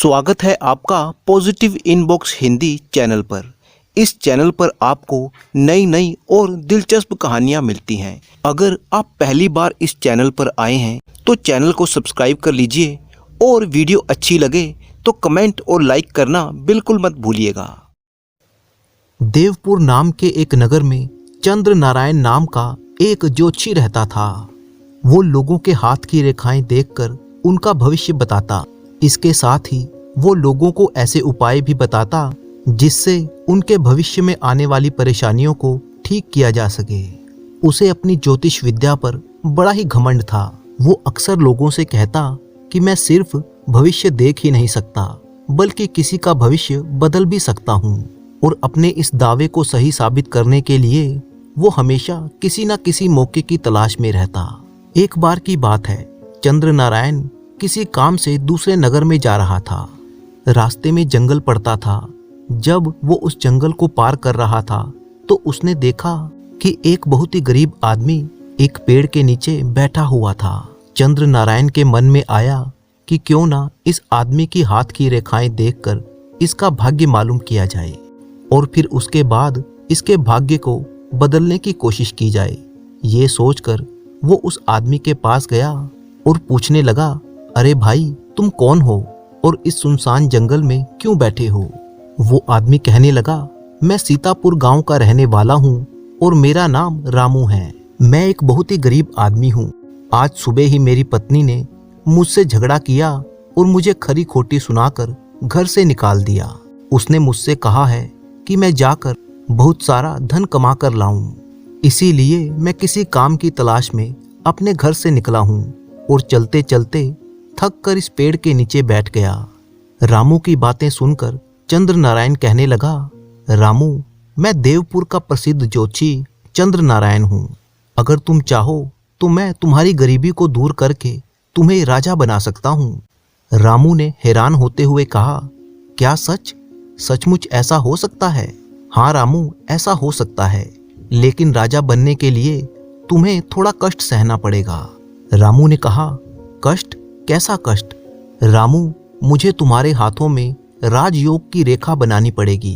स्वागत है आपका पॉजिटिव इनबॉक्स हिंदी चैनल पर। इस चैनल पर आपको नई नई और दिलचस्प कहानियाँ मिलती हैं। अगर आप पहली बार इस चैनल पर आए हैं तो चैनल को सब्सक्राइब कर लीजिए और वीडियो अच्छी लगे तो कमेंट और लाइक करना बिल्कुल मत भूलिएगा। देवपुर नाम के एक नगर में चंद्र नारायण नाम का एक ज्योतिषी रहता था। वो लोगों के हाथ की रेखाएं देखकर उनका भविष्य बताता। इसके साथ ही वो लोगों को ऐसे उपाय भी बताता जिससे उनके भविष्य में आने वाली परेशानियों को ठीक किया जा सके। उसे अपनी ज्योतिष विद्या पर बड़ा ही घमंड था। वो अक्सर लोगों से कहता कि मैं सिर्फ भविष्य देख ही नहीं सकता बल्कि किसी का भविष्य बदल भी सकता हूँ। और अपने इस दावे को सही साबित करने के लिए वो हमेशा किसी न किसी मौके की तलाश में रहता। एक बार की बात है, चंद्र नारायण किसी काम से दूसरे नगर में जा रहा था। रास्ते में जंगल पड़ता था। जब वो उस जंगल को पार कर रहा था तो उसने देखा कि एक बहुत ही गरीब आदमी एक पेड़ के नीचे बैठा हुआ था। चंद्र नारायण के मन में आया कि क्यों ना इस आदमी की हाथ की रेखाएं देखकर इसका भाग्य मालूम किया जाए और फिर उसके बाद इसके भाग्य को बदलने की कोशिश की जाए। ये सोचकर वो उस आदमी के पास गया और पूछने लगा, अरे भाई, तुम कौन हो और इस सुनसान जंगल में क्यों बैठे हो? वो आदमी कहने लगा, मैं सीतापुर गांव का रहने वाला हूँ और मेरा नाम रामू है। मैं एक बहुत ही गरीब आदमी हूँ। आज सुबह ही मेरी पत्नी ने मुझसे झगड़ा किया और मुझे खरी खोटी सुनाकर घर से निकाल दिया। उसने मुझसे कहा है कि मैं जाकर बहुत सारा धन कमा कर लाऊं। इसीलिए मैं किसी काम की तलाश में अपने घर से निकला हूँ और चलते चलते थक कर इस पेड़ के नीचे बैठ गया। रामू की बातें सुनकर चंद्र नारायण कहने लगा, रामू, मैं देवपुर का प्रसिद्ध ज्योतिषी चंद्र नारायण हूँ। अगर तुम चाहो तो मैं तुम्हारी गरीबी को दूर करके तुम्हें राजा बना सकता हूँ। रामू ने हैरान होते हुए कहा, क्या सचमुच ऐसा हो सकता है? हाँ रामू, ऐसा हो सकता है, लेकिन राजा बनने के लिए तुम्हें थोड़ा कष्ट सहना पड़ेगा। रामू ने कहा, कष्ट? कैसा कष्ट? रामू, मुझे तुम्हारे हाथों में राजयोग की रेखा बनानी पड़ेगी।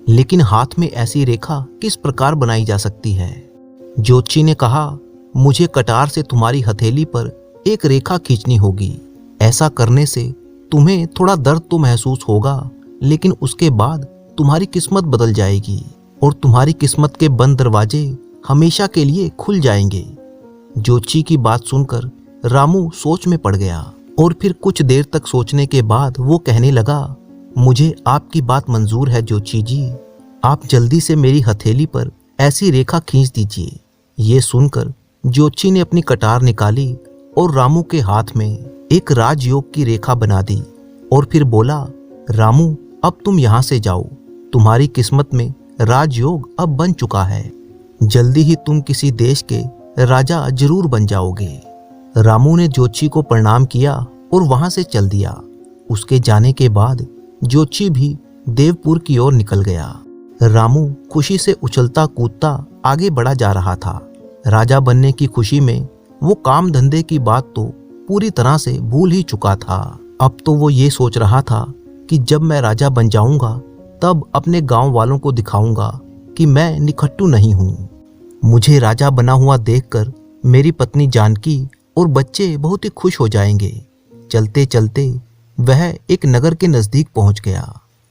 लेकिन हाथ में ऐसी रेखा किस प्रकार बनाई जा सकती है? ज्योतिषी ने कहा, मुझे कटार से तुम्हारी हथेली पर एक रेखा खींचनी होगी। ऐसा करने से तुम्हें थोड़ा दर्द तो महसूस होगा, लेकिन उसके बाद तुम्हारी किस्मत बदल जाएगी और तुम्हारी किस्मत के बंद दरवाजे हमेशा के लिए खुल जाएंगे। ज्योतिषी की बात सुनकर रामू सोच में पड़ गया और फिर कुछ देर तक सोचने के बाद वो कहने लगा, मुझे आपकी बात मंजूर है ज्योतिषी जी। आप जल्दी से मेरी हथेली पर ऐसी रेखा खींच दीजिए। ये सुनकर ज्योतिषी ने अपनी कटार निकाली और रामू के हाथ में एक राजयोग की रेखा बना दी और फिर बोला, रामू, अब तुम यहाँ से जाओ। तुम्हारी किस्मत में राजयोग अब बन चुका है। जल्दी ही तुम किसी देश के राजा जरूर बन जाओगे। रामू ने ज्योतिषी को प्रणाम किया और वहां से चल दिया। उसके जाने के बाद ज्योतिषी भी देवपुर की ओर निकल गया। रामू खुशी से उछलता कूदता आगे बढ़ा जा रहा था। राजा बनने की खुशी में वो काम धंधे की बात तो पूरी तरह से भूल ही चुका था। अब तो वो ये सोच रहा था कि जब मैं राजा बन जाऊंगा तब अपने गांव वालों को दिखाऊंगा कि मैं निखट्टू नहीं हूँ। मुझे राजा बना हुआ देखकर मेरी पत्नी जानकी और बच्चे बहुत ही खुश हो जाएंगे। चलते चलते वह एक नगर के नजदीक पहुंच गया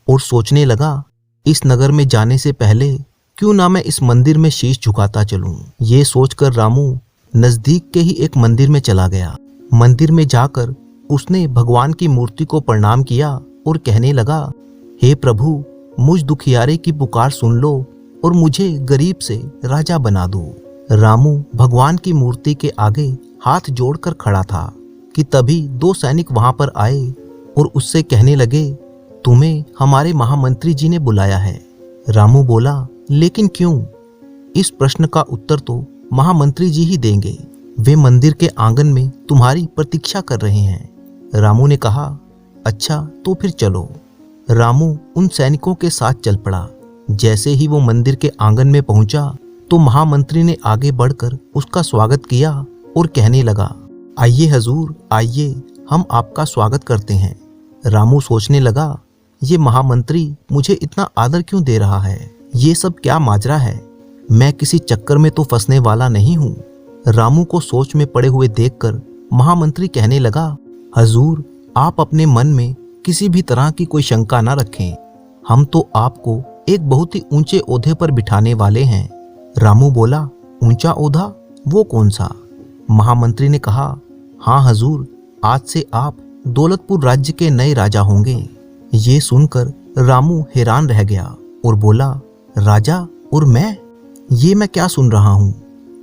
और सोचने लगा, इस नगर में जाने से पहले क्यों ना मैं इस मंदिर में शीश झुकाता चलूं। ये सोचकर रामू नजदीक के ही एक मंदिर में चला गया। मंदिर में जाकर उसने भगवान की मूर्ति को प्रणाम किया और कहने लगा, हे प्रभु, मुझ दुखियारे की पुकार सुन लो और मुझे गरीब से राजा बना दो। रामू भगवान की मूर्ति के आगे हाथ जोड़कर खड़ा था कि तभी दो सैनिक वहां पर आए और उससे कहने लगे, तुम्हें हमारे महामंत्री जी ने बुलाया है। रामू बोला, लेकिन क्यों? इस प्रश्न का उत्तर तो महामंत्री जी ही देंगे। वे मंदिर के आंगन में तुम्हारी प्रतीक्षा कर रहे हैं। रामू ने कहा, अच्छा तो फिर चलो। रामू उन सैनिकों के साथ चल पड़ा। जैसे ही वो मंदिर के आंगन में पहुंचा तो महामंत्री ने आगे बढ़कर उसका स्वागत किया और कहने लगा, आइए हजूर, आइए, हम आपका स्वागत करते हैं। रामू सोचने लगा, ये महामंत्री मुझे इतना आदर क्यों दे रहा है? ये सब क्या माजरा है? मैं किसी चक्कर में तो फंसने वाला नहीं हूँ। रामू को सोच में पड़े हुए देखकर महामंत्री कहने लगा, हजूर, आप अपने मन में किसी भी तरह की कोई शंका न रखें। हम तो आपको एक बहुत ही ऊंचे ओहदे पर बिठाने वाले हैं। रामू बोला, ऊंचा ओहदा? वो कौन सा? महामंत्री ने कहा, हाँ हजूर, आज से आप दौलतपुर राज्य के नए राजा होंगे। ये सुनकर रामू हैरान रह गया और बोला, राजा और मैं? ये मैं क्या सुन रहा हूँ?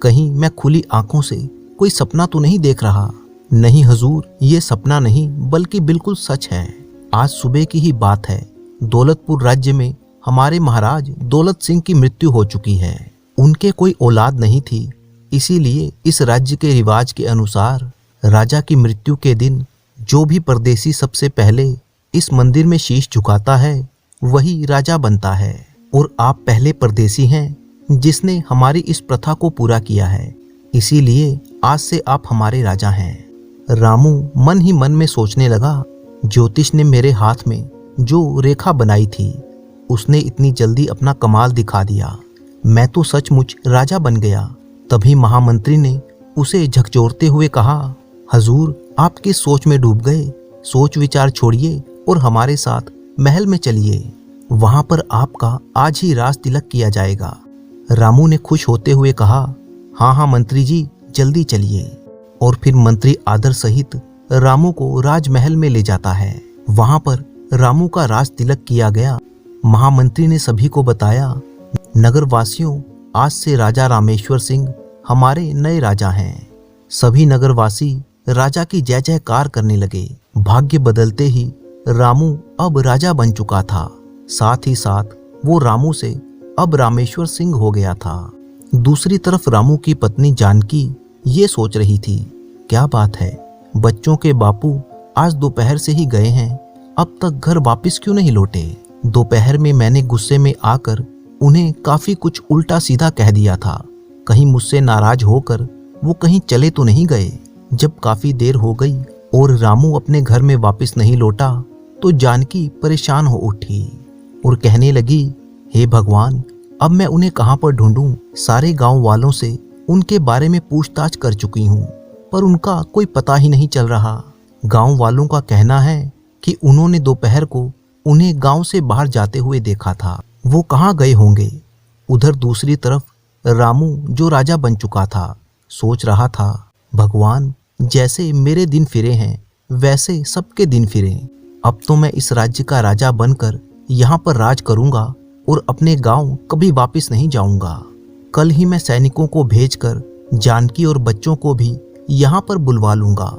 कहीं मैं खुली आंखों से कोई सपना तो नहीं देख रहा? नहीं हजूर, ये सपना नहीं बल्कि बिल्कुल सच है। आज सुबह की ही बात है। दौलतपुर राज्य में हमारे महाराज दौलत सिंह की मृत्यु हो चुकी है। उनके कोई औलाद नहीं थी, इसीलिए इस राज्य के रिवाज के अनुसार राजा की मृत्यु के दिन जो भी परदेसी सबसे पहले इस मंदिर में शीश झुकाता है वही राजा बनता है। और आप पहले परदेसी हैं जिसने हमारी इस प्रथा को पूरा किया है, इसीलिए आज से आप हमारे राजा हैं। रामू मन ही मन में सोचने लगा, ज्योतिष ने मेरे हाथ में जो रेखा बनाई थी उसने इतनी जल्दी अपना कमाल दिखा दिया। मैं तो सचमुच राजा बन गया। तभी महामंत्री ने उसे झकझोरते हुए कहा, हजूर, आप किस सोच में डूब गए? सोच विचार छोड़िए और हमारे साथ महल में चलिए। वहां पर आपका आज ही राज तिलक किया जाएगा। रामू ने खुश होते हुए कहा, हाँ हाँ मंत्री जी, जल्दी चलिए। और फिर मंत्री आदर सहित रामू को राजमहल में ले जाता है। वहां पर रामू का राज तिलक किया गया। महामंत्री ने सभी को बताया, नगरवासियों, आज से राजा रामेश्वर सिंह हमारे नए राजा हैं। सभी नगरवासी राजा की जय जयकार करने लगे। भाग्य बदलते ही रामू अब राजा बन चुका था। साथ ही साथ वो रामू से अब रामेश्वर सिंह हो गया था। दूसरी तरफ रामू की पत्नी जानकी ये सोच रही थी, क्या बात है, बच्चों के बापू आज दोपहर से ही गए हैं, अब तक घर वापस क्यों नहीं लौटे? दोपहर में मैंने गुस्से में आकर उन्हें काफी कुछ उल्टा सीधा कह दिया था। कहीं मुझसे नाराज होकर वो कहीं चले तो नहीं गए? जब काफी देर हो गई और रामू अपने घर में वापस नहीं लौटा तो जानकी परेशान हो उठी और कहने लगी, हे भगवान, अब मैं उन्हें कहाँ पर ढूंढूं? सारे गांव वालों से उनके बारे में पूछताछ कर चुकी हूँ, पर उनका कोई पता ही नहीं चल रहा। गांव वालों का कहना है कि उन्होंने दोपहर को उन्हें गांव से बाहर जाते हुए देखा था। वो कहाँ गए होंगे? उधर दूसरी तरफ रामू जो राजा बन चुका था सोच रहा था, भगवान, जैसे मेरे दिन फिरे हैं वैसे सबके दिन फिरे। अब तो मैं इस राज्य का राजा बनकर यहाँ पर राज करूँगा और अपने गांव कभी वापस नहीं जाऊँगा। कल ही मैं सैनिकों को भेजकर जानकी और बच्चों को भी यहाँ पर बुलवा लूँगा।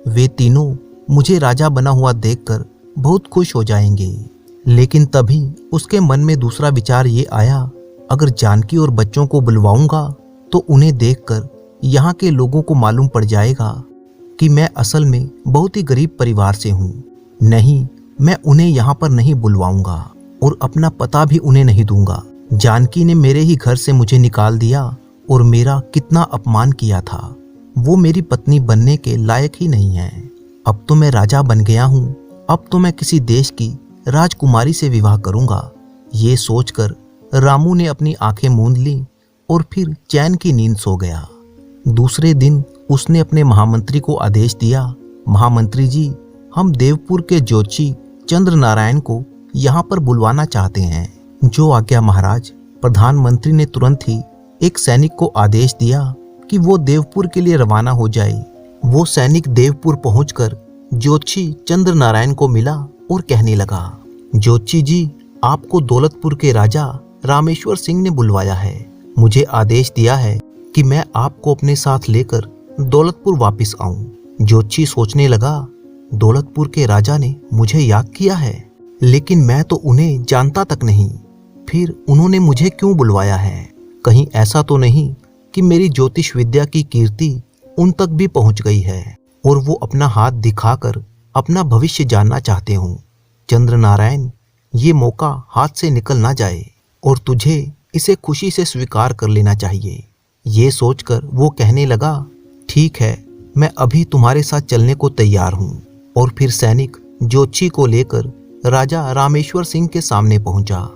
वे तीनों मुझे राजा बना हुआ देखकर बहुत खुश हो जाएंगे। लेकिन तभी उसके मन में दूसरा विचार ये आया, अगर जानकी और बच्चों को बुलवाऊंगा तो उन्हें देखकर यहाँ के लोगों को मालूम पड़ जाएगा कि मैं असल में बहुत ही गरीब परिवार से हूँ। नहीं, मैं उन्हें यहाँ पर नहीं बुलवाऊंगा और अपना पता भी उन्हें नहीं दूंगा। जानकी ने मेरे ही घर से मुझे निकाल दिया और मेरा कितना अपमान किया था। वो मेरी पत्नी बनने के लायक ही नहीं है। अब तो मैं राजा बन गया हूँ, अब तो मैं किसी देश की राजकुमारी से विवाह करूंगा। ये सोचकर रामू ने अपनी आंखें मूंद ली और फिर चैन की नींद सो गया। दूसरे दिन उसने अपने महामंत्री को आदेश दिया, महामंत्री जी, हम देवपुर के ज्योतिषी चंद्र नारायण को यहाँ पर बुलवाना चाहते हैं। जो आज्ञा महाराज। प्रधानमंत्री ने तुरंत ही एक सैनिक को आदेश दिया कि वो देवपुर के लिए रवाना हो जाए। वो सैनिक देवपुर पहुंचकर ज्योतिषी चंद्र नारायण को मिला और कहने लगा, ज्योतिषी जी, आपको दौलतपुर के राजा रामेश्वर सिंह ने बुलवाया है। मुझे आदेश दिया है कि मैं आपको अपने साथ लेकर दौलतपुर वापस आऊं। ज्योतिषी सोचने लगा, दौलतपुर के राजा ने मुझे याद किया है, लेकिन मैं तो उन्हें जानता तक नहीं। फिर उन्होंने मुझे क्यों बुलवाया है? कहीं ऐसा तो नहीं कि मेरी ज्योतिष विद्या की कीर्ति उन तक भी पहुंच गई है और वो अपना हाथ दिखाकर अपना भविष्य जानना चाहते हूँ। चंद्र नारायण, ये मौका हाथ से निकल ना जाए और तुझे इसे खुशी से स्वीकार कर लेना चाहिए। ये सोचकर वो कहने लगा, ठीक है, मैं अभी तुम्हारे साथ चलने को तैयार हूँ। और फिर सैनिक ज्योतिषी को लेकर राजा रामेश्वर सिंह के सामने पहुंचा।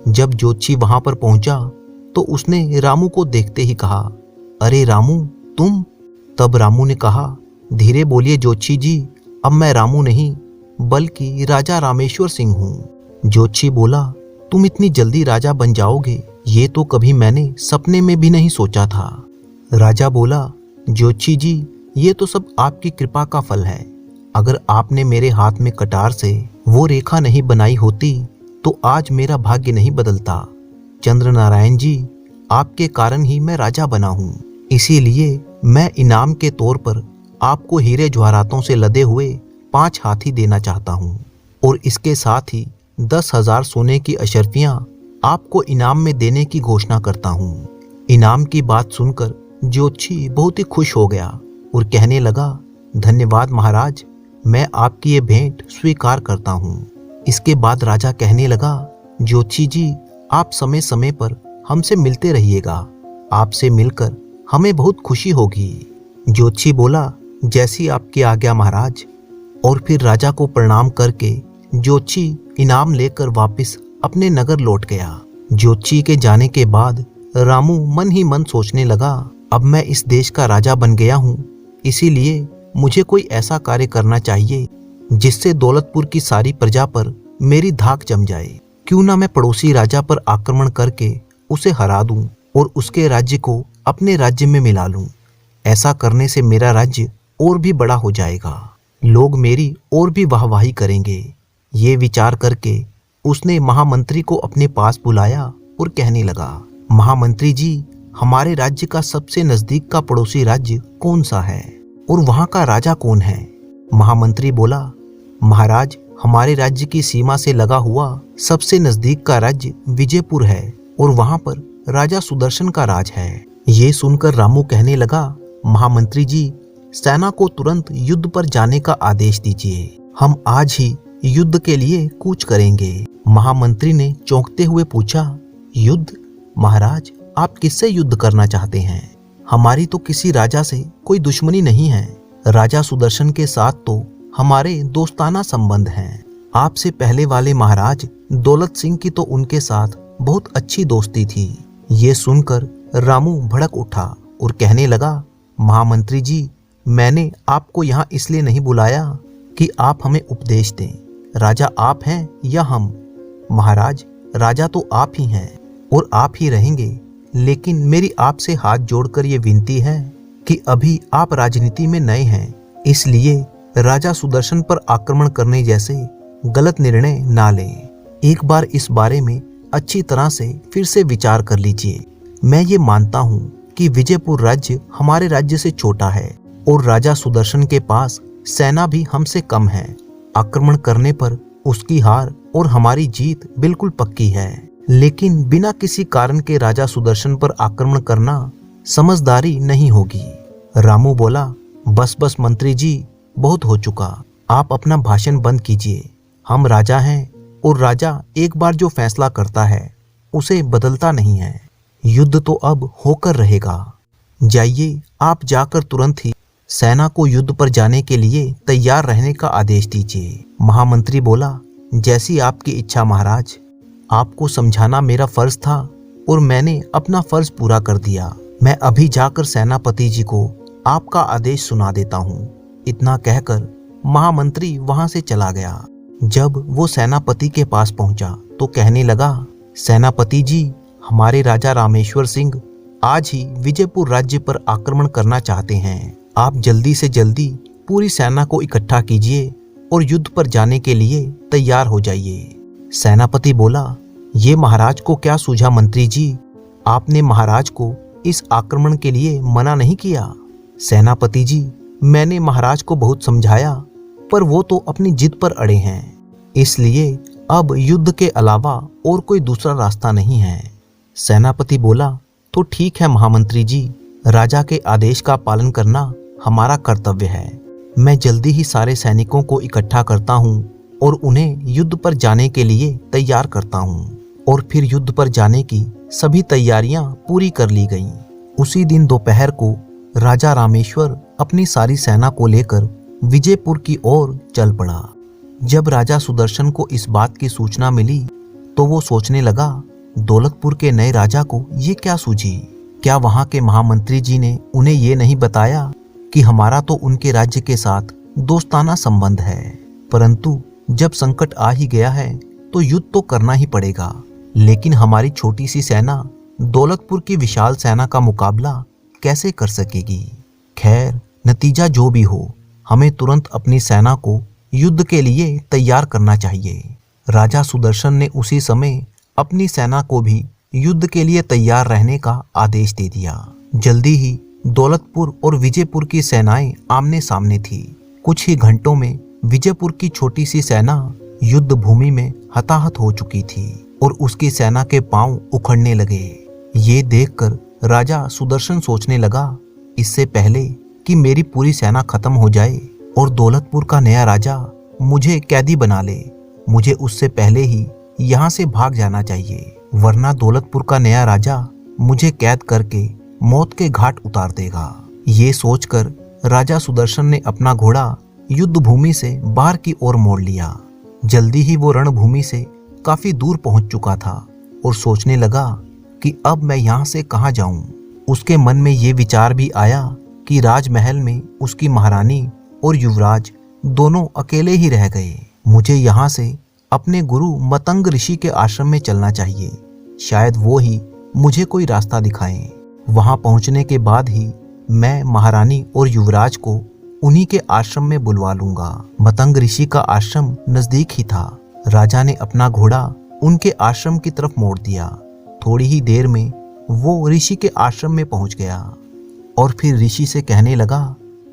जब ज्योतिषी वहां पर पहुंचा तो उसने रामू को देखते ही कहा, अरे रामू तुम। तब रामू ने कहा, धीरे बोलिए ज्योतिषी जी, अब मैं रामू नहीं बल्कि राजा रामेश्वर सिंह हूँ। ज्योतिषी बोला, तुम इतनी जल्दी राजा बन जाओगे ये तो कभी मैंने सपने में भी नहीं सोचा था। राजा बोला, ज्योतिषी जी ये तो सब आपकी कृपा का फल है। अगर आपने मेरे हाथ में कटार से वो रेखा नहीं बनाई होती तो आज मेरा भाग्य नहीं बदलता। चंद्र नारायण जी, आपके कारण ही मैं राजा बना हूँ, इसीलिए मैं इनाम के तौर पर आपको हीरे जवाहरातों से लदे हुए 5 हाथी देना चाहता हूँ और इसके साथ ही 10,000 सोने की अशर्फियाँ आपको इनाम में देने की घोषणा करता हूँ। इनाम की बात सुनकर ज्योतिषी बहुत ही खुश हो गया और कहने लगा, धन्यवाद महाराज, मैं आपकी ये भेंट स्वीकार करता हूँ। इसके बाद राजा कहने लगा, ज्योतिषी जी आप समय समय पर हमसे मिलते रहिएगा, आपसे मिलकर हमें बहुत खुशी होगी। ज्योतिषी बोला, जैसी आपकी आज्ञा महाराज। और फिर राजा को प्रणाम करके ज्योतिषी इनाम लेकर वापस अपने नगर लौट गया। ज्योतिषी के जाने के बाद रामू मन ही मन सोचने लगा, अब मैं इस देश का राजा बन गया हूँ, इसीलिए मुझे कोई ऐसा कार्य करना चाहिए जिससे दौलतपुर की सारी प्रजा पर मेरी धाक जम जाए। क्यों ना मैं पड़ोसी राजा पर आक्रमण करके उसे हरा दूं और उसके राज्य को अपने राज्य में मिला लूं। ऐसा करने से मेरा राज्य और भी बड़ा हो जाएगा, लोग मेरी और भी वाहवाही करेंगे। ये विचार करके उसने महामंत्री को अपने पास बुलाया और कहने लगा, महामंत्री जी हमारे राज्य का सबसे नजदीक का पड़ोसी राज्य कौन सा है और वहाँ का राजा कौन है? महामंत्री बोला, महाराज हमारे राज्य की सीमा से लगा हुआ सबसे नजदीक का राज्य विजयपुर है और वहाँ पर राजा सुदर्शन का राज है। ये सुनकर रामू कहने लगा, महामंत्री जी सेना को तुरंत युद्ध पर जाने का आदेश दीजिए, हम आज ही युद्ध के लिए कूच करेंगे। महामंत्री ने चौंकते हुए पूछा, युद्ध? महाराज आप किससे युद्ध करना चाहते हैं? हमारी तो किसी राजा से कोई दुश्मनी नहीं है, राजा सुदर्शन के साथ तो हमारे दोस्ताना संबंध हैं। आपसे पहले वाले महाराज दौलत सिंह की तो उनके साथ बहुत अच्छी दोस्ती थी। ये सुनकर रामू भड़क उठा और कहने लगा, महामंत्री जी मैंने आपको यहाँ इसलिए नहीं बुलाया कि आप हमें उपदेश दें, राजा आप हैं या हम? महाराज राजा तो आप ही हैं और आप ही रहेंगे, लेकिन मेरी आपसे हाथ जोड़कर ये विनती है कि अभी आप राजनीति में नए हैं, इसलिए राजा सुदर्शन पर आक्रमण करने जैसे गलत निर्णय ना लें। एक बार इस बारे में अच्छी तरह से फिर से विचार कर लीजिए। मैं ये मानता हूँ कि विजयपुर राज्य हमारे राज्य से छोटा है और राजा सुदर्शन के पास सेना भी हमसे कम है। आक्रमण करने पर उसकी हार और हमारी जीत बिल्कुल पक्की है, लेकिन बिना किसी कारण के राजा सुदर्शन पर आक्रमण करना समझदारी नहीं होगी। रामू बोला, बस बस मंत्री जी बहुत हो चुका, आप अपना भाषण बंद कीजिए। हम राजा हैं और राजा एक बार जो फैसला करता है उसे बदलता नहीं है। युद्ध तो अब होकर रहेगा। जाइए आप जाकर तुरंत ही सेना को युद्ध पर जाने के लिए तैयार रहने का आदेश दीजिए। महामंत्री बोला, जैसी आपकी इच्छा महाराज, आपको समझाना मेरा फर्ज था और मैंने अपना फर्ज पूरा कर दिया। मैं अभी जाकर सेनापति जी को आपका आदेश सुना देता हूँ। इतना कहकर महामंत्री वहां से चला गया। जब वो सेनापति के पास पहुंचा तो कहने लगा, सेनापति जी हमारे राजा रामेश्वर सिंह आज ही विजयपुर राज्य पर आक्रमण करना चाहते हैं। आप जल्दी से जल्दी पूरी सेना को इकट्ठा कीजिए और युद्ध पर जाने के लिए तैयार हो जाइए। सेनापति बोला, ये महाराज को क्या सूझा मंत्री जी? आपने महाराज को इस आक्रमण के लिए मना नहीं किया। सेनापति जी मैंने महाराज को बहुत समझाया पर वो तो अपनी जिद पर अड़े हैं, इसलिए अब युद्ध के अलावा और कोई दूसरा रास्ता नहीं है। सेनापति बोला, तो ठीक है महामंत्री जी, राजा के आदेश का पालन करना हमारा कर्तव्य है। मैं जल्दी ही सारे सैनिकों को इकट्ठा करता हूँ और उन्हें युद्ध पर जाने के लिए तैयार करता हूँ। और फिर युद्ध पर जाने की सभी तैयारियां पूरी कर ली गईं। उसी दिन दोपहर को राजा रामेश्वर अपनी सारी सेना को लेकर विजयपुर की ओर चल पड़ा। जब राजा सुदर्शन को इस बात की सूचना मिली तो वो सोचने लगा, दौलतपुर के नए राजा को ये क्या सूझी? क्या वहां के महामंत्री जी ने उन्हें ये नहीं बताया कि हमारा तो उनके राज्य के साथ दोस्ताना संबंध है, परंतु जब संकट आ ही गया है तो युद्ध तो करना ही पड़ेगा। लेकिन हमारी छोटी सी सेना दौलतपुर की विशाल सेना का मुकाबला कैसे कर सकेगी? खैर, नतीजा जो भी हो, हमें तुरंत अपनी सेना को युद्ध के लिए तैयार करना चाहिए। राजा सुदर्शन ने उसी समय अपनी सेना को भी युद्ध के लिए तैयार रहने का आदेश दे दिया। जल्दी ही दौलतपुर और विजयपुर की सेनाएं आमने सामने थी। कुछ ही घंटों में विजयपुर की छोटी सी सेना युद्ध भूमि में हताहत हो चुकी थी और उसकी सेना के पांव उखड़ने लगे। ये देखकर राजा सुदर्शन सोचने लगा, इससे पहले कि मेरी पूरी सेना खत्म हो जाए और दौलतपुर का नया राजा मुझे कैदी बना ले, मुझे उससे पहले ही यहाँ से भाग जाना चाहिए, वरना दौलतपुर का नया राजा मुझे कैद करके मौत के घाट उतार देगा। ये सोचकर राजा सुदर्शन ने अपना घोड़ा युद्ध भूमि से बाहर की ओर मोड़ लिया। जल्दी ही वो रणभूमि से काफी दूर पहुंच चुका था और सोचने लगा कि अब मैं यहाँ से कहाँ जाऊं। उसके मन में ये विचार भी आया कि राजमहल में उसकी महारानी और युवराज दोनों अकेले ही रह गए। मुझे यहाँ से अपने गुरु मतंग ऋषि के आश्रम में चलना चाहिए, शायद वो ही मुझे कोई रास्ता दिखाएं। वहां पहुंचने के बाद ही मैं महारानी और युवराज को उन्हीं के आश्रम में बुलवा लूंगा। मतंग ऋषि का आश्रम नजदीक ही था। राजा ने अपना घोड़ा उनके आश्रम की तरफ मोड़ दिया। थोड़ी ही देर में वो ऋषि के आश्रम में पहुंच गया और फिर ऋषि से कहने लगा,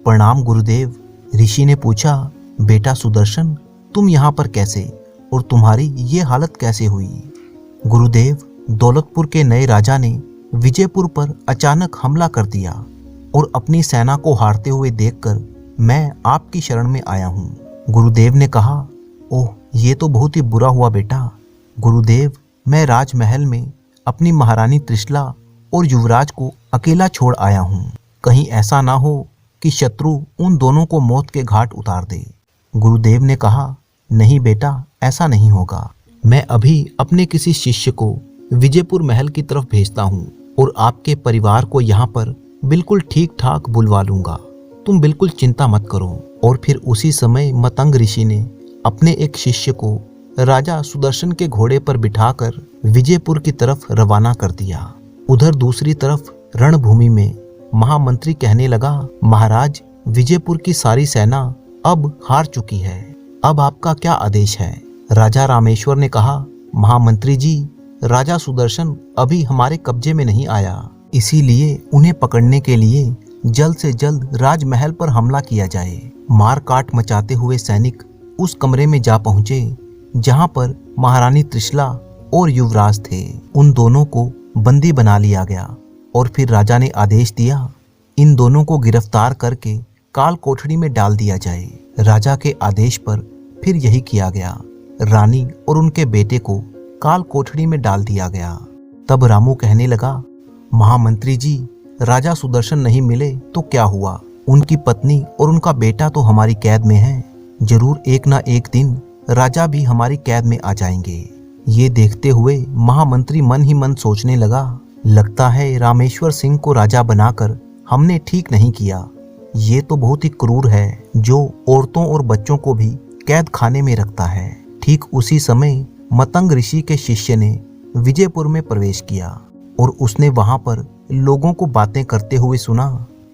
प्रणाम गुरुदेव। ऋषि ने पूछा, बेटा सुदर्शन, तुम यहाँ पर कैसे और तुम्हारी ये हालत कैसे हुई? गुरुदेव, दौलतपुर के नए राजा ने विजयपुर पर अचानक हमला कर दिया और अपनी सेना को हारते हुए देखकर मैं आपकी शरण में आया हूँ। गुरुदेव ने कहा, ओह, ये तो बहुत ही बुरा हुआ बेटा। गुरुदेव, मैं राजमहल में अपनी महारानी त्रिशला और युवराज को अकेला छोड़ आया हूँ। कहीं ऐसा ना हो कि शत्रु उन दोनों को मौत के घाट उतार दे। गुरुदेव ने कहा, नहीं बेटा, ऐसा नहीं होगा। मैं अभी अपने किसी शिष्य को विजयपुर महल की तरफ भेजता हूँ और आपके परिवार को यहाँ पर बिल्कुल ठीक ठाक बुलवा लूंगा। तुम बिल्कुल चिंता मत करो। और फिर उसी समय मतंग ऋषि ने अपने एक शिष्य को राजा सुदर्शन के घोड़े पर बिठाकर विजयपुर की तरफ रवाना कर दिया। उधर दूसरी तरफ रणभूमि में महामंत्री कहने लगा, महाराज, विजयपुर की सारी सेना अब हार चुकी है, अब आपका क्या आदेश है? राजा रामेश्वर ने कहा, महामंत्री जी, राजा सुदर्शन अभी हमारे कब्जे में नहीं आया, इसीलिए उन्हें पकड़ने के लिए जल्द से जल्द राजमहल पर हमला किया जाए। मार काट मचाते हुए सैनिक उस कमरे में जा पहुंचे जहां पर महारानी त्रिशला और युवराज थे। उन दोनों को बंदी बना लिया गया और फिर राजा ने आदेश दिया, इन दोनों को गिरफ्तार करके काल कोठरी में डाल दिया जाए। राजा के आदेश पर फिर यही किया गया। रानी और उनके बेटे को काल कोठरी में डाल दिया गया। तब रामू कहने लगा, महामंत्री जी, राजा सुदर्शन नहीं मिले तो क्या हुआ? उनकी पत्नी और उनका बेटा तो हमारी कैद में हैं। जरूर एक ना एक दिन राजा भी हमारी कैद में आ जाएंगे। ये देखते हुए महामंत्री मन ही मन सोचने लगा, लगता है रामेश्वर सिंह को राजा बनाकर हमने ठीक नहीं किया। ये तो बहुत ही क्रूर है, जो औरतों और बच्चों को भी कैद खाने में रखता है। ठीक उसी समय मतंग ऋषि के शिष्य ने विजयपुर में प्रवेश किया और उसने वहां पर लोगों को बातें करते हुए सुना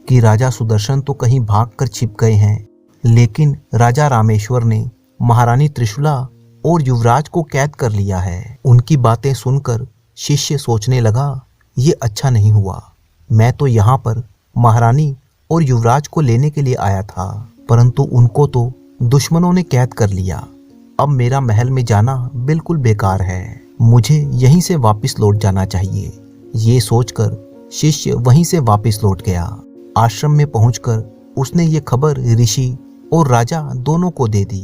कि राजा सुदर्शन तो कहीं भागकर छिप गए हैं, लेकिन राजा रामेश्वर ने महारानी त्रिशूला और युवराज को कैद कर लिया है। उनकी बातें सुनकर शिष्य सोचने लगा, ये अच्छा नहीं हुआ। मैं तो यहाँ पर महारानी और युवराज को लेने के लिए आया था, परंतु उनको तो दुश्मनों ने कैद कर लिया। अब मेरा महल में जाना बिल्कुल बेकार है, मुझे यहीं से वापस लौट जाना चाहिए। ये सोचकर शिष्य वहीं से वापस लौट गया। आश्रम में पहुंचकर उसने ये खबर ऋषि और राजा दोनों को दे दी।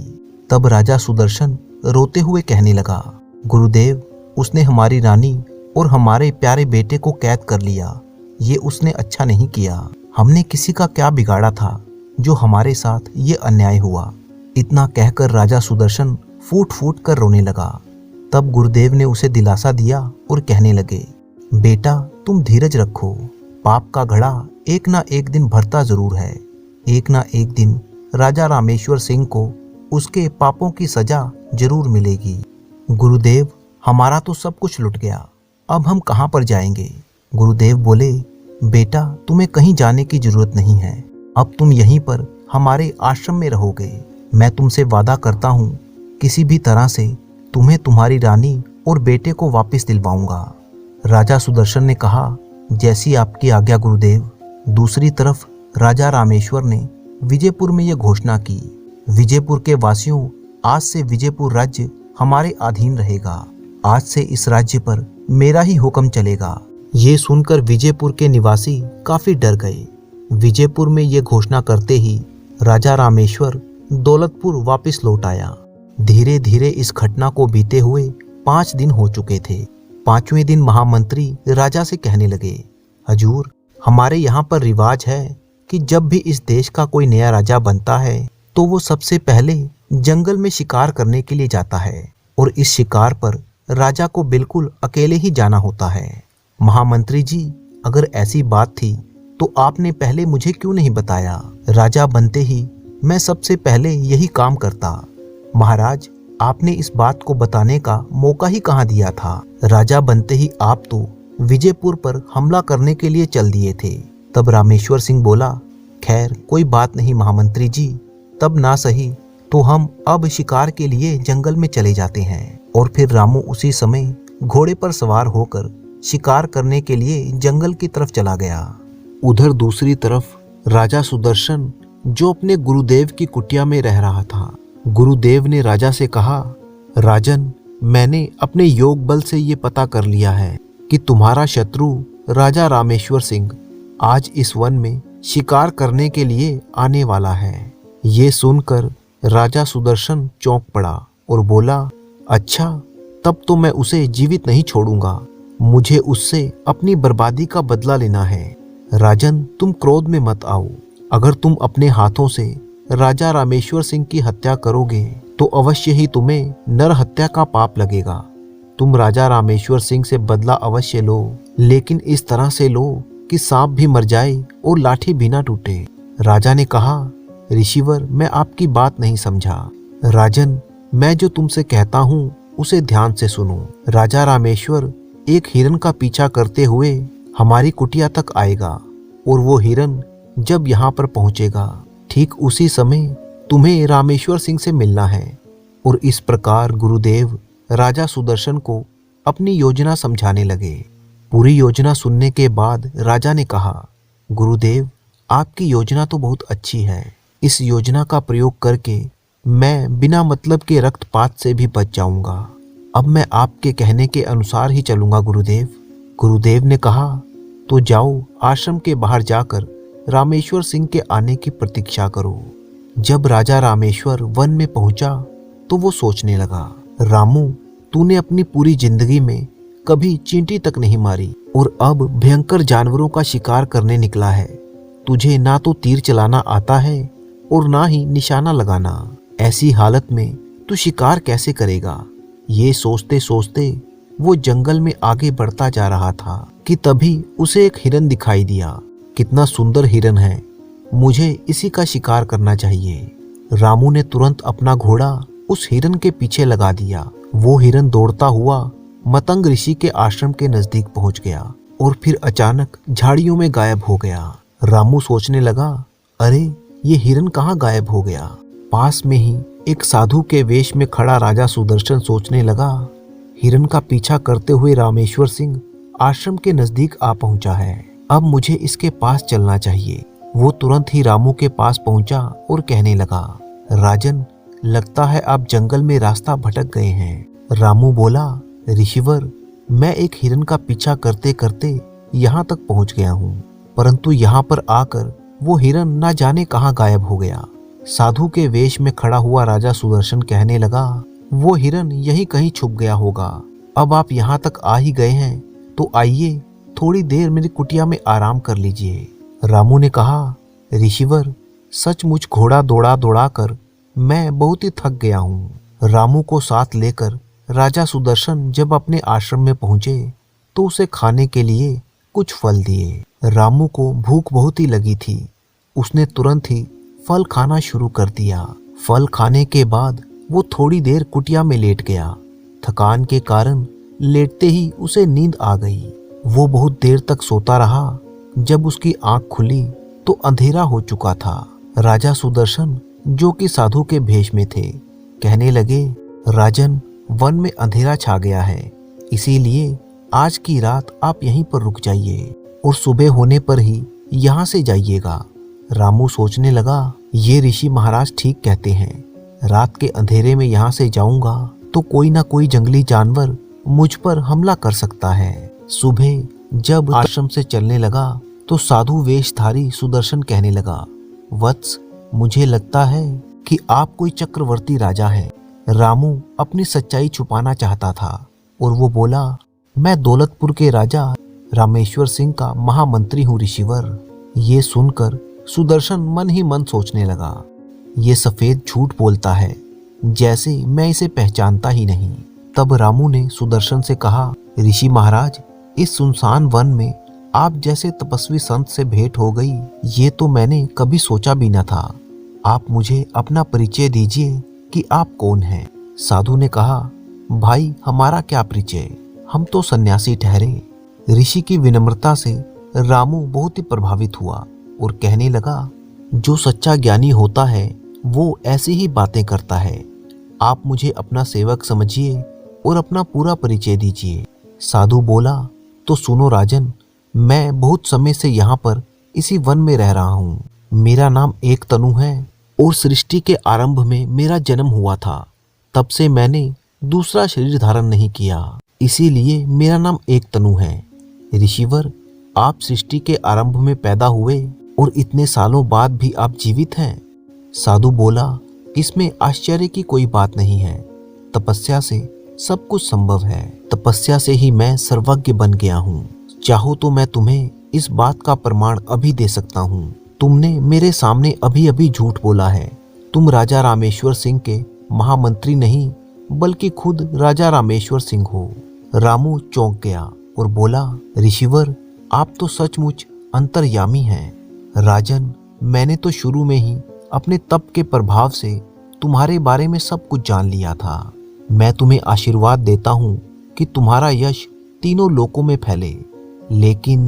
तब राजा सुदर्शन रोते हुए कहने लगा, गुरुदेव, उसने हमारी रानी और हमारे प्यारे बेटे को कैद कर लिया। ये उसने अच्छा नहीं किया। हमने किसी का क्या बिगाड़ा था जो हमारे साथ ये अन्याय हुआ? इतना कहकर राजा सुदर्शन फूट फूट कर रोने लगा। तब गुरुदेव ने उसे दिलासा दिया और कहने लगे, बेटा तुम धीरज रखो, पाप का घड़ा एक ना एक दिन भरता जरूर है। एक ना एक दिन राजा रामेश्वर सिंह को उसके पापों की सजा जरूर मिलेगी। गुरुदेव हमारा तो सब कुछ लुट गया, अब हम कहाँ पर जाएंगे? गुरुदेव बोले, बेटा तुम्हें कहीं जाने की जरूरत नहीं है, अब तुम यहीं पर हमारे आश्रम में रहोगे। मैं तुमसे वादा करता हूँ किसी भी तरह से तुम्हें तुम्हारी रानी और बेटे को वापस दिलवाऊंगा। राजा सुदर्शन ने कहा, जैसी आपकी आज्ञा गुरुदेव। दूसरी तरफ राजा रामेश्वर ने विजयपुर में यह घोषणा की, विजयपुर के वासियों, आज से विजयपुर राज्य हमारे अधीन रहेगा। आज से इस राज्य पर मेरा ही हुक्म चलेगा। ये सुनकर विजयपुर के निवासी काफी डर गए। विजयपुर में ये घोषणा करते ही राजा रामेश्वर दौलतपुर वापस लौट आया। धीरे धीरे इस घटना को बीते हुए 5 दिन हो चुके थे। 5वें दिन महामंत्री राजा से कहने लगे, हजूर हमारे यहाँ पर रिवाज है कि जब भी इस देश का कोई नया राजा बनता है तो वो सबसे पहले जंगल में शिकार करने के लिए जाता है और इस शिकार पर राजा को बिल्कुल अकेले ही जाना होता है। महामंत्री जी, अगर ऐसी बात थी तो आपने पहले मुझे क्यों नहीं बताया? राजा बनते ही मैं सबसे पहले यही काम करता। महाराज, आपने इस बात को बताने का मौका ही कहाँ दिया था? राजा बनते ही आप तो विजयपुर पर हमला करने के लिए चल दिए थे। तब रामेश्वर सिंह बोला, खैर कोई बात नहीं महामंत्री जी, तब ना सही तो हम अब शिकार के लिए जंगल में चले जाते हैं। और फिर रामू उसी समय घोड़े पर सवार होकर शिकार करने के लिए जंगल की तरफ चला गया। उधर दूसरी तरफ राजा सुदर्शन जो अपने गुरुदेव की कुटिया में रह रहा था, गुरुदेव ने राजा से कहा, राजन, मैंने अपने योग बल से ये पता कर लिया है कि तुम्हारा शत्रु राजा रामेश्वर सिंह आज इस वन में शिकार करने के लिए आने वाला है। ये सुनकर राजा सुदर्शन चौंक पड़ा और बोला, अच्छा, तब तो मैं उसे जीवित नहीं छोड़ूंगा, मुझे उससे अपनी बर्बादी का बदला लेना है। राजन, तुम क्रोध में मत आओ, अगर तुम अपने हाथों से राजा रामेश्वर सिंह की हत्या करोगे तो अवश्य ही तुम्हें नर हत्या का पाप लगेगा। तुम राजा रामेश्वर सिंह से बदला अवश्य लो, लेकिन इस तरह से लो कि सांप भी मर जाए और लाठी भी ना टूटे। राजा ने कहा, ऋषिवर, मैं आपकी बात नहीं समझा। राजन, मैं जो तुमसे कहता हूँ उसे ध्यान से सुनो। राजा रामेश्वर एक हिरन का पीछा करते हुए हमारी कुटिया तक आएगा और वो हिरन जब यहाँ पर पहुँचेगा ठीक उसी समय तुम्हें रामेश्वर सिंह से मिलना है। और इस प्रकार गुरुदेव राजा सुदर्शन को अपनी योजना समझाने लगे। पूरी योजना सुनने के बाद राजा ने कहा, गुरुदेव, आपकी योजना तो बहुत अच्छी है। इस योजना का प्रयोग करके मैं बिना मतलब के रक्तपात से भी बच जाऊंगा। अब मैं आपके कहने के अनुसार ही चलूंगा गुरुदेव। गुरुदेव ने कहा, तो जाओ, आश्रम के बाहर जाकर रामेश्वर सिंह के आने की प्रतीक्षा करो। जब राजा रामेश्वर वन में पहुंचा तो वो सोचने लगा, रामू, तूने अपनी पूरी जिंदगी में कभी चींटी तक नहीं मारी और अब भयंकर जानवरों का शिकार करने निकला है। तुझे ना तो तीर चलाना आता है और ना ही निशाना लगाना। ऐसी हालत में तू शिकार कैसे करेगा? ये सोचते सोचते वो जंगल में आगे बढ़ता जा रहा था कि तभी उसे एक हिरन दिखाई दिया। कितना सुंदर हिरन है, मुझे इसी का शिकार करना चाहिए। रामू ने तुरंत अपना घोड़ा उस हिरन के पीछे लगा दिया। वो हिरन दौड़ता हुआ मतंग ऋषि के आश्रम के नजदीक पहुंच गया और फिर अचानक झाड़ियों में गायब हो गया। रामू सोचने लगा, अरे ये हिरन कहाँ गायब हो गया? पास में ही एक साधु के वेश में खड़ा राजा सुदर्शन सोचने लगा, हिरन का पीछा करते हुए रामेश्वर सिंह आश्रम के नजदीक आ पहुंचा है, अब मुझे इसके पास चलना चाहिए। वो तुरंत ही रामू के पास पहुंचा और कहने लगा, राजन, लगता है आप जंगल में रास्ता भटक गए हैं। रामू बोला, ऋषिवर, मैं एक हिरन का पीछा करते करते यहाँ तक पहुँच गया हूँ, परंतु यहाँ पर आकर वो हिरन ना जाने कहाँ गायब हो गया। साधु के वेश में खड़ा हुआ राजा सुदर्शन कहने लगा, वो हिरन यहीं कहीं छुप गया होगा। अब आप यहाँ तक आ ही गए हैं तो आइए, थोड़ी देर मेरी कुटिया में आराम कर लीजिए। रामू ने कहा, ऋषिवर, सचमुच घोड़ा दौड़ा दौड़ा कर मैं बहुत ही थक गया हूँ। रामू को साथ लेकर राजा सुदर्शन जब अपने आश्रम में पहुंचे तो उसे खाने के लिए कुछ फल दिए। रामू को भूख बहुत ही लगी थी। उसने तुरंत ही फल खाना शुरू कर दिया। फल खाने के बाद वो थोड़ी देर कुटिया में लेट गया। थकान के कारण लेटते ही उसे नींद आ गई। वो बहुत देर तक सोता रहा। जब उसकी आंख खुली तो अंधेरा हो चुका था। राजा सुदर्शन, जो कि साधु के भेष में थे, कहने लगे, राजन, वन में अंधेरा छा गया है, इसीलिए आज की रात आप यहीं पर रुक जाइए और सुबह होने पर ही यहाँ से जाइएगा। रामू सोचने लगा, ये ऋषि महाराज ठीक कहते हैं। रात के अंधेरे में यहाँ से जाऊंगा तो कोई ना कोई जंगली जानवर मुझ पर हमला कर सकता है। सुबह जब आश्रम से चलने लगा तो साधु वेशधारी सुदर्शन कहने लगा, वत्स, मुझे लगता है कि आप कोई चक्रवर्ती राजा हैं। रामू अपनी सच्चाई छुपाना चाहता था और वो बोला, मैं दौलतपुर के राजा रामेश्वर सिंह का महामंत्री हूँ ऋषिवर। ये सुनकर सुदर्शन मन ही मन सोचने लगा, ये सफेद झूठ बोलता है, जैसे मैं इसे पहचानता ही नहीं। तब रामू ने सुदर्शन से कहा, ऋषि महाराज, इस सुनसान वन में आप जैसे तपस्वी संत से भेंट हो गई, ये तो मैंने कभी सोचा भी न था। आप मुझे अपना परिचय दीजिए कि आप कौन हैं। साधु ने कहा, भाई, हमारा क्या परिचय, हम तो सन्यासी ठहरे। ऋषि की विनम्रता से रामू बहुत ही प्रभावित हुआ और कहने लगा, जो सच्चा ज्ञानी होता है वो ऐसी ही बातें करता है। आप मुझे अपना सेवक समझिए और अपना पूरा परिचय दीजिए। साधु बोला, तो सुनो राजन, मैं बहुत समय से यहाँ पर इसी वन में रह रहा हूँ। मेरा नाम एक तनु है और सृष्टि के आरंभ में मेरा जन्म हुआ था। तब से मैंने दूसरा शरीर धारण नहीं किया, इसीलिए मेरा नाम एक तनु है। ऋषिवर, आप सृष्टि के आरंभ में पैदा हुए और इतने सालों बाद भी आप जीवित हैं। साधु बोला, इसमें आश्चर्य की कोई बात नहीं है। तपस्या से सब कुछ संभव है। तपस्या से ही मैं सर्वज्ञ बन गया हूँ। चाहो तो मैं तुम्हें इस बात का प्रमाण अभी दे सकता हूँ। तुमने मेरे सामने अभी अभी झूठ बोला है। तुम राजा रामेश्वर सिंह के महामंत्री नहीं, बल्कि खुद राजा रामेश्वर सिंह हो। रामू चौंक गया और बोला, ऋषिवर, आप तो सचमुच अंतर्यामी हैं। राजन, मैंने तो शुरू में ही अपने तप के प्रभाव से तुम्हारे बारे में सब कुछ जान लिया था। मैं तुम्हें आशीर्वाद देता हूँ कि तुम्हारा यश तीनों लोकों में फैले। लेकिन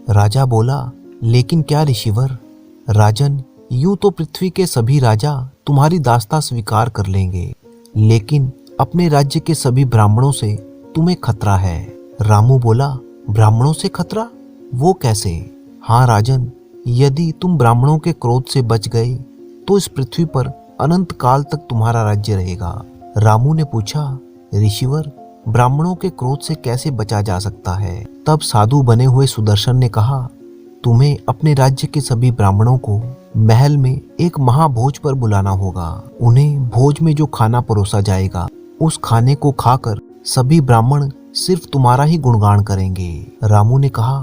राजा बोला, लेकिन क्या ऋषिवर? राजन, यूं तो पृथ्वी के सभी राजा तुम्हारी दास्ता स्वीकार कर लेंगे, लेकिन अपने राज्य के सभी ब्राह्मणों से तुम्हें खतरा है। रामू बोला, ब्राह्मणों से खतरा? वो कैसे? हाँ राजन, यदि तुम ब्राह्मणों के क्रोध से बच गए तो इस पृथ्वी पर अनंत काल तक तुम्हारा राज्य रहेगा। रामू ने पूछा, ऋषिवर, ब्राह्मणों के क्रोध से कैसे बचा जा सकता है? तब साधु बने हुए सुदर्शन ने कहा, तुम्हें अपने राज्य के सभी ब्राह्मणों को महल में एक महाभोज पर बुलाना होगा। उन्हें भोज में जो खाना परोसा जाएगा, उस खाने को खाकर सभी ब्राह्मण सिर्फ तुम्हारा ही गुणगान करेंगे। रामू ने कहा,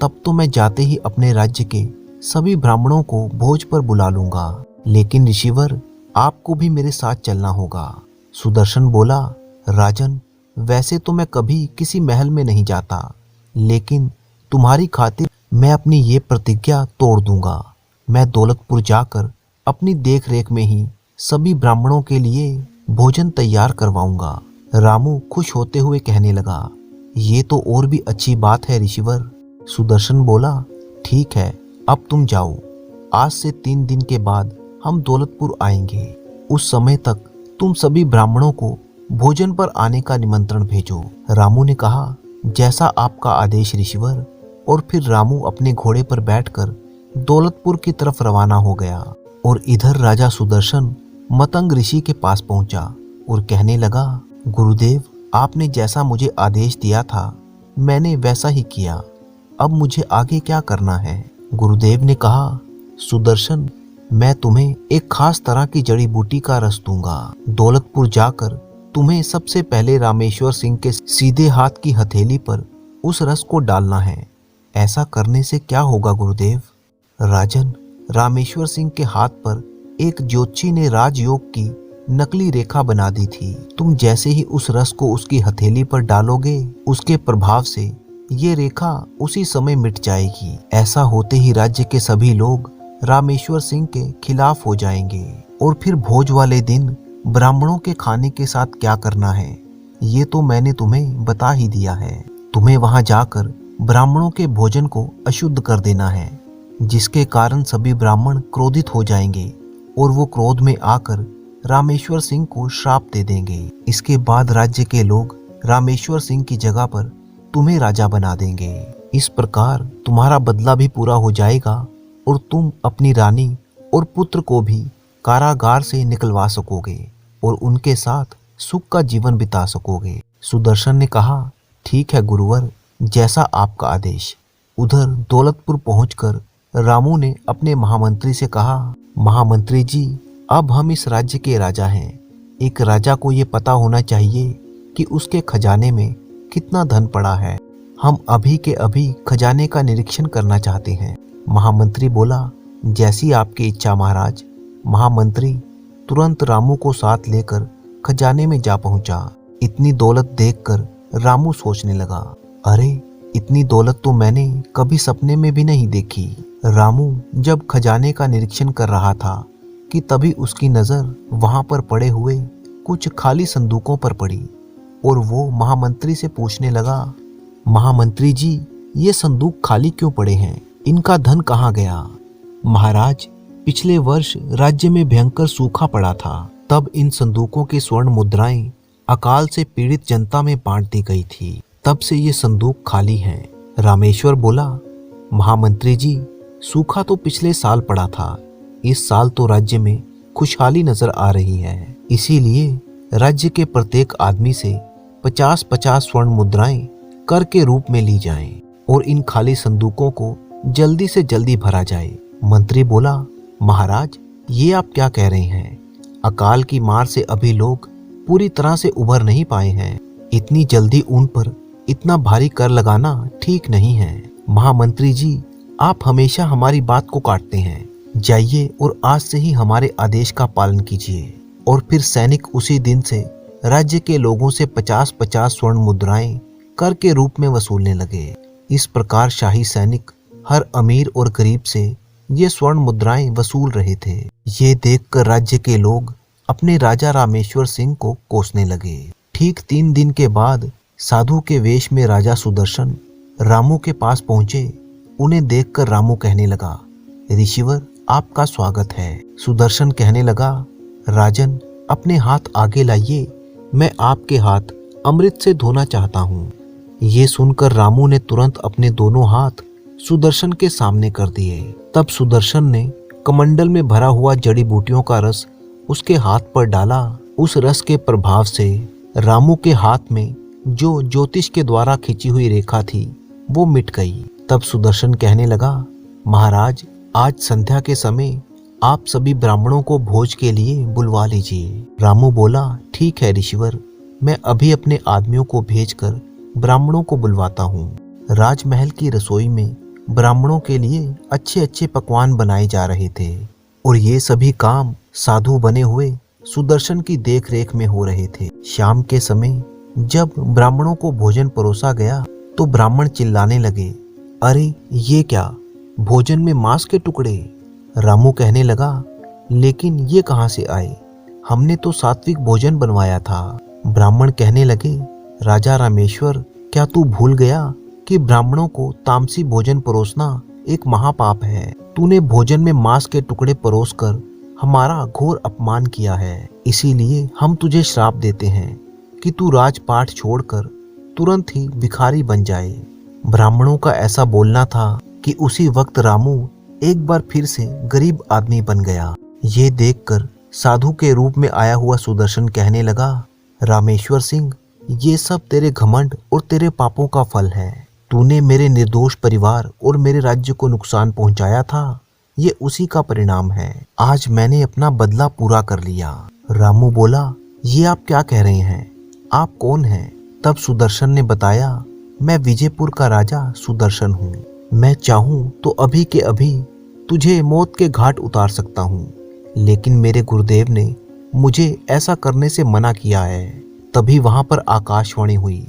तब तो मैं जाते ही अपने राज्य के सभी ब्राह्मणों को भोज पर बुला लूंगा, लेकिन ऋषिवर, आपको भी मेरे साथ चलना होगा। सुदर्शन बोला, राजन, वैसे तो मैं कभी किसी महल में नहीं जाता, लेकिन तुम्हारी खातिर मैं अपनी ये प्रतिज्ञा तोड़ दूंगा। मैं दौलतपुर जाकर अपनी देख रेख में ही सभी ब्राह्मणों के लिए भोजन तैयार करवाऊंगा। रामू खुश होते हुए कहने लगा, ये तो और भी अच्छी बात है ऋषिवर। सुदर्शन बोला, ठीक है, अब तुम जाओ। आज से 3 दिन के बाद हम दौलतपुर आएंगे। उस समय तक तुम सभी ब्राह्मणों को भोजन पर आने का निमंत्रण भेजो। रामू ने कहा, जैसा आपका आदेश ऋषिवर। और फिर रामू अपने घोड़े पर बैठकर दौलतपुर की तरफ रवाना हो गया और इधर राजा सुदर्शन मतंग ऋषि के पास पहुंचा और कहने लगा, गुरुदेव, आपने जैसा मुझे आदेश दिया था मैंने वैसा ही किया। अब मुझे आगे क्या करना है? गुरुदेव ने कहा, सुदर्शन, मैं तुम्हें एक खास तरह की जड़ी बूटी का रस दूंगा। दौलतपुर जाकर तुम्हें सबसे पहले रामेश्वर सिंह के सीधे हाथ की हथेली पर उस रस को डालना है। ऐसा करने से क्या होगा गुरुदेव? राजन, रामेश्वर सिंह के हाथ पर एक ज्योतिषी ने राजयोग की नकली रेखा बना दी थी। तुम जैसे ही उस रस को उसकी हथेली पर डालोगे, उसके प्रभाव से ये रेखा उसी समय मिट जाएगी। ऐसा होते ही राज्य के सभी लोग रामेश्वर सिंह के खिलाफ हो जाएंगे और फिर भोज वाले दिन ब्राह्मणों के खाने के साथ क्या करना है ये तो मैंने तुम्हें बता ही दिया है। तुम्हें वहां जाकर ब्राह्मणों के भोजन को अशुद्ध कर देना है, जिसके कारण सभी ब्राह्मण क्रोधित हो जाएंगे और वो क्रोध में आकर रामेश्वर सिंह को श्राप दे देंगे। इसके बाद राज्य के लोग रामेश्वर सिंह की जगह पर तुम्हें राजा बना देंगे। इस प्रकार तुम्हारा बदला भी पूरा हो जाएगा और तुम अपनी रानी और पुत्र को भी कारागार से निकलवा सकोगे और उनके साथ सुख का जीवन बिता सकोगे। सुदर्शन ने कहा, ठीक है गुरुवर, जैसा आपका आदेश। उधर दौलतपुर पहुंचकर रामू ने अपने महामंत्री से कहा, महामंत्री जी, अब हम इस राज्य के राजा हैं। एक राजा को ये पता होना चाहिए कि उसके खजाने में कितना धन पड़ा है। हम अभी के अभी खजाने का निरीक्षण करना चाहते हैं। महामंत्री बोला, जैसी आपकी इच्छा महाराज। महामंत्री तुरंत रामू को साथ लेकर खजाने में जा पहुंचा। इतनी दौलत देखकर रामू सोचने लगा, अरे इतनी दौलत तो मैंने कभी सपने में भी नहीं देखी। रामू जब खजाने का निरीक्षण कर रहा था कि तभी उसकी नजर वहां पर पड़े हुए कुछ खाली संदूकों पर पड़ी और वो महामंत्री से पूछने लगा, महामंत्री जी, ये संदूक खाली क्यों पड़े हैं? इनका धन कहाँ गया? महाराज, पिछले वर्ष राज्य में भयंकर सूखा पड़ा था, तब इन संदूकों की स्वर्ण मुद्राएं अकाल से पीड़ित जनता में बांट दी गई थी, तब से ये संदूक खाली हैं। रामेश्वर बोला, महामंत्री जी, सूखा तो पिछले साल पड़ा था, इस साल तो राज्य में खुशहाली नजर आ रही है, इसीलिए राज्य के प्रत्येक आदमी से 50-50 स्वर्ण मुद्राएं कर के रूप में ली जाएं और इन खाली संदूकों को जल्दी से जल्दी भरा जाए। मंत्री बोला, महाराज, ये आप क्या कह रहे हैं? अकाल की मार से अभी लोग पूरी तरह से उभर नहीं पाए हैं, इतनी जल्दी उन पर इतना भारी कर लगाना ठीक नहीं है। महामंत्री जी, आप हमेशा हमारी बात को काटते हैं। जाइए और आज से ही हमारे आदेश का पालन कीजिए। और फिर सैनिक उसी दिन से राज्य के लोगों से 50-50 स्वर्ण मुद्राएं कर के रूप में वसूलने लगे। इस प्रकार शाही सैनिक हर अमीर और गरीब से ये स्वर्ण मुद्राएं वसूल रहे थे। ये देखकर राज्य के लोग अपने राजा रामेश्वर सिंह को कोसने लगे। ठीक 3 दिन के बाद साधु के वेश में राजा सुदर्शन रामू के पास पहुंचे। उन्हें देखकर रामू कहने लगा, ऋषिवर, आपका स्वागत है। सुदर्शन कहने लगा, राजन, अपने हाथ आगे लाइए, मैं आपके हाथ अमृत से धोना चाहता हूँ। ये सुनकर रामू ने तुरंत अपने दोनों हाथ सुदर्शन के सामने कर दिए। तब सुदर्शन ने कमंडल में भरा हुआ जड़ी बूटियों का रस उसके हाथ पर डाला। उस रस के प्रभाव से रामू के हाथ में जो ज्योतिष के द्वारा खींची हुई रेखा थी वो मिट गई। तब सुदर्शन कहने लगा, महाराज, आज संध्या के समय आप सभी ब्राह्मणों को भोज के लिए बुलवा लीजिए। रामू बोला, ठीक है ऋषिवर, मैं अभी अपने आदमियों को भेजकर ब्राह्मणों को बुलवाता हूँ। राजमहल की रसोई में ब्राह्मणों के लिए अच्छे अच्छे पकवान बनाए जा रहे थे और ये सभी काम साधु बने हुए सुदर्शन की देखरेख में हो रहे थे। शाम के समय जब ब्राह्मणों को भोजन परोसा गया तो ब्राह्मण चिल्लाने लगे, अरे ये क्या, भोजन में मांस के टुकड़े। रामू कहने लगा, लेकिन ये कहाँ से आए? हमने तो सात्विक भोजन बनवाया था। ब्राह्मण कहने लगे, राजा रामेश्वर, क्या तू भूल गया कि ब्राह्मणों को तामसी भोजन परोसना एक महापाप है? तूने भोजन में मांस के टुकड़े परोसकर हमारा घोर अपमान किया है, इसीलिए हम तुझे श्राप देते हैं कि तू राजपाट छोड़कर तुरंत ही भिखारी बन जाए। ब्राह्मणों का ऐसा बोलना था कि उसी वक्त रामू एक बार फिर से गरीब आदमी बन गया। ये देखकर साधु के रूप में आया हुआ सुदर्शन कहने लगा, रामेश्वर सिंह, ये सब तेरे घमंड और तेरे पापों का फल है। तूने मेरे निर्दोष परिवार और मेरे राज्य को नुकसान पहुंचाया था, ये उसी का परिणाम है। आज मैंने अपना बदला पूरा कर लिया। रामू बोला, ये आप क्या कह रहे हैं? आप कौन हैं? तब सुदर्शन ने बताया, मैं विजयपुर का राजा सुदर्शन हूँ। मैं चाहूँ तो अभी के अभी तुझे मौत के घाट उतार सकता हूँ, लेकिन मेरे गुरुदेव ने मुझे ऐसा करने से मना किया है। तभी वहां पर आकाशवाणी हुई,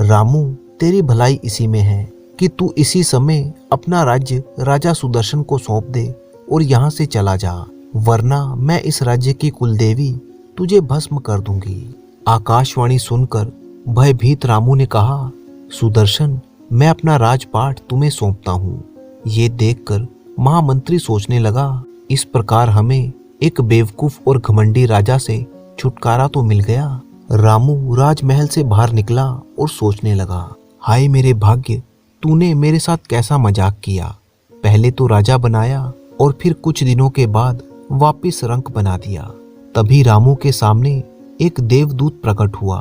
रामू तेरी भलाई इसी में है कि तू इसी समय अपना राज्य राजा सुदर्शन को सौंप दे और यहाँ से चला जा, वरना मैं इस राज्य की कुलदेवी तुझे भस्म कर दूंगी। आकाशवाणी सुनकर भयभीत रामू ने कहा, सुदर्शन मैं अपना राजपाट तुम्हें सौंपता हूँ। ये देखकर महामंत्री सोचने लगा, इस प्रकार हमें एक बेवकूफ और घमंडी राजा से छुटकारा तो मिल गया। रामू राजमहल से बाहर निकला और सोचने लगा, हाय मेरे भाग्य, तूने मेरे साथ कैसा मजाक किया। पहले तो राजा बनाया और फिर कुछ दिनों के बाद वापस रंक बना दिया। तभी रामू के सामने एक देवदूत प्रकट हुआ।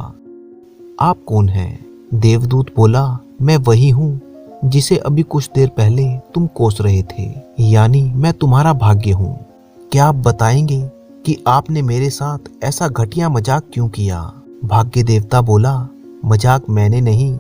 आप कौन हैं? देवदूत बोला, मैं वही हूँ जिसे अभी कुछ देर पहले तुम कोस रहे थे, यानी मैं तुम्हारा भाग्य हूँ। क्या आप बताएंगे कि आपने मेरे साथ ऐसा घटिया मजाक क्यों किया? भाग्य देवता बोला, मजाक मैंने नहीं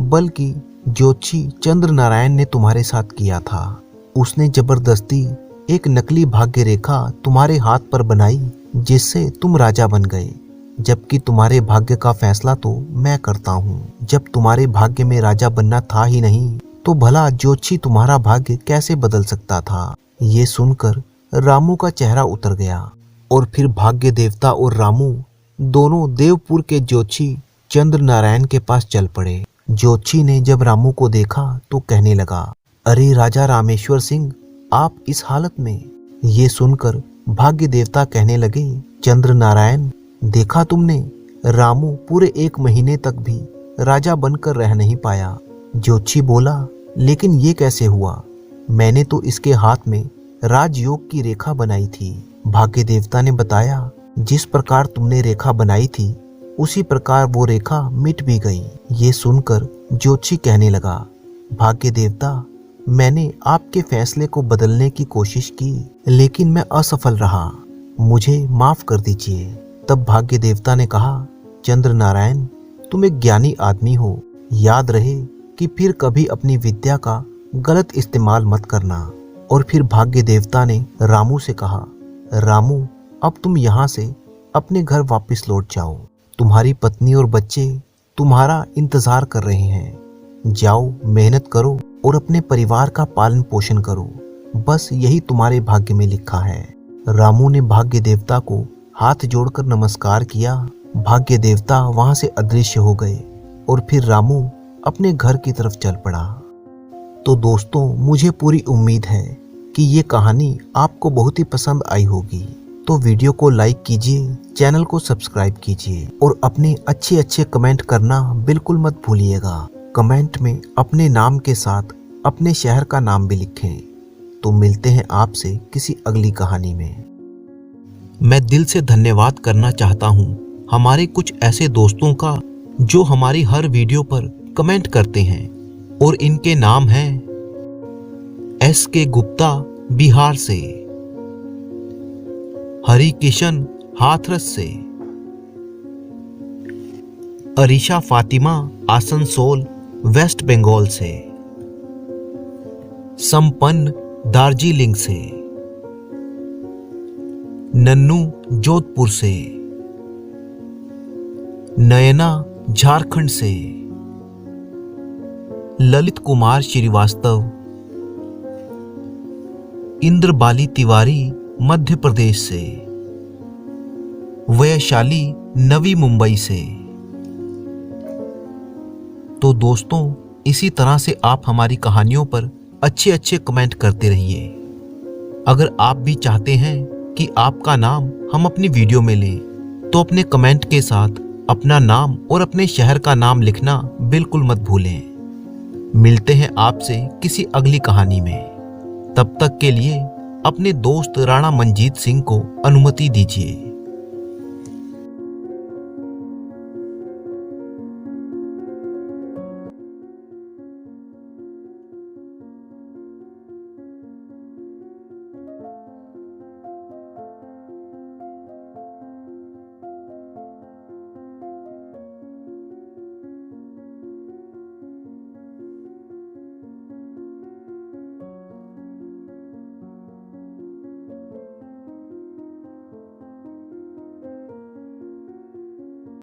बल्कि ज्योतिषी चंद्र नारायण ने तुम्हारे साथ किया था। उसने जबरदस्ती एक नकली भाग्य रेखा तुम्हारे हाथ पर बनाई जिससे तुम राजा बन गए, जबकि तुम्हारे भाग्य का फैसला तो मैं करता हूँ। जब तुम्हारे भाग्य में राजा बनना था ही नहीं तो भला ज्योतिषी तुम्हारा भाग्य कैसे बदल सकता था? ये सुनकर रामू का चेहरा उतर गया और फिर भाग्य देवता और रामू दोनों देवपुर के ज्योतिषी चंद्र नारायण के पास चल पड़े। ज्योतिषी ने जब रामू को देखा तो कहने लगा, अरे राजा रामेश्वर सिंह, आप इस हालत में? ये सुनकर भाग्य देवता कहने लगे, चंद्र नारायण देखा तुमने, रामू पूरे 1 महीने तक भी राजा बनकर रह नहीं पाया। ज्योतिषी बोला, लेकिन ये कैसे हुआ? मैंने तो इसके हाथ में राजयोग की रेखा बनाई थी। भाग्य देवता ने बताया, जिस प्रकार तुमने रेखा बनाई थी उसी प्रकार वो रेखा मिट भी गई। ये सुनकर ज्योतिषी कहने लगा, भाग्य देवता, मैंने आपके फैसले को बदलने की कोशिश की लेकिन मैं असफल रहा, मुझे माफ कर दीजिए। तब भाग्य देवता ने कहा, चंद्र नारायण तुम एक ज्ञानी आदमी हो, याद रहे कि फिर कभी अपनी विद्या का गलत इस्तेमाल मत करना। और फिर भाग्य देवता ने रामू से कहा, रामू अब तुम यहाँ से अपने घर वापस लौट जाओ, तुम्हारी पत्नी और बच्चे तुम्हारा इंतजार कर रहे हैं। जाओ, मेहनत करो और अपने परिवार का पालन पोषण करो, बस यही तुम्हारे भाग्य में लिखा है। रामू ने भाग्य देवता को हाथ जोड़कर नमस्कार किया। भाग्य देवता वहां से अदृश्य हो गए और फिर रामू अपने घर की तरफ चल पड़ा। तो दोस्तों, मुझे पूरी उम्मीद है कि ये कहानी आपको बहुत ही पसंद आई होगी। तो वीडियो को लाइक कीजिए, चैनल को सब्सक्राइब कीजिए और अपने अच्छे कमेंट करना बिल्कुल मत भूलिएगा। कमेंट में अपने नाम के साथ अपने शहर का नाम भी लिखें। तो मिलते हैं आपसे किसी अगली कहानी में। मैं दिल से धन्यवाद करना चाहता हूँ हमारे कुछ ऐसे दोस्तों का जो हमारी हर वीडियो पर कमेंट करते हैं, और इनके नाम हैं SK गुप्ता बिहार से, हरि किशन हाथरस से, अरीशा फातिमा आसनसोल वेस्ट बंगाल से, संपन्न दार्जिलिंग से, नन्नू जोधपुर से, नयना झारखंड से, ललित कुमार श्रीवास्तव, इंद्रबाली तिवारी मध्य प्रदेश से, वैशाली नवी मुंबई से। तो दोस्तों, इसी तरह से आप हमारी कहानियों पर अच्छे कमेंट करते रहिए। अगर आप भी चाहते हैं कि आपका नाम हम अपनी वीडियो में लें, तो अपने कमेंट के साथ अपना नाम और अपने शहर का नाम लिखना बिल्कुल मत भूलें। मिलते हैं आपसे किसी अगली कहानी में। तब तक के लिए अपने दोस्त राणा मंजीत सिंह को अनुमति दीजिए।